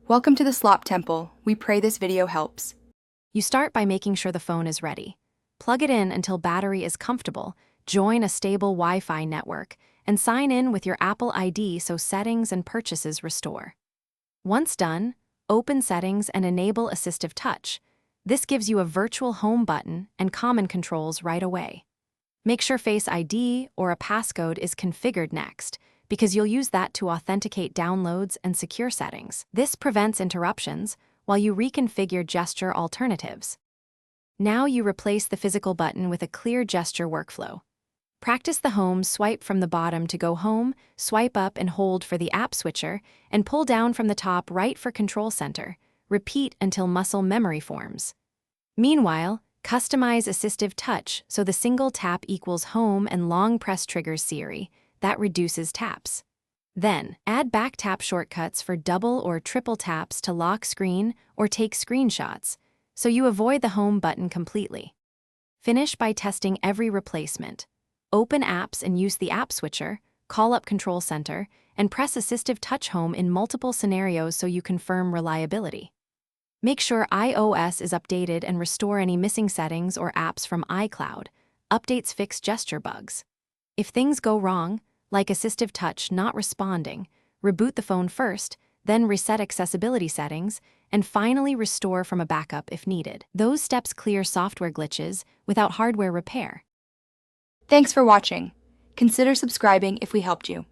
Welcome to the Slop Temple. We pray this video helps. You start by making sure the phone is ready. Plug it in until battery is comfortable, join a stable Wi-Fi network, and sign in with your Apple ID so settings and purchases restore. Once done, open Settings and enable Assistive Touch. This gives you a virtual home button and common controls right away. Make sure Face ID or a passcode is configured next, because you'll use that to authenticate downloads and secure settings. This prevents interruptions while you reconfigure gesture alternatives. Now you replace the physical button with a clear gesture workflow. Practice the home swipe from the bottom to go home, swipe up and hold for the app switcher, and pull down from the top right for control center. Repeat until muscle memory forms. Meanwhile, customize Assistive Touch so the single tap equals home and long press triggers Siri. That reduces taps. Then, add back tap shortcuts for double or triple taps to lock screen or take screenshots, so you avoid the home button completely. Finish by testing every replacement. Open apps and use the app switcher, call up Control Center, and press Assistive Touch Home in multiple scenarios so you confirm reliability. Make sure iOS is updated and restore any missing settings or apps from iCloud. Updates fix gesture bugs. If things go wrong, like Assistive Touch not responding, reboot the phone first, then reset accessibility settings, and finally restore from a backup if needed. Those steps clear software glitches without hardware repair. Thanks for watching. Consider subscribing if we helped you.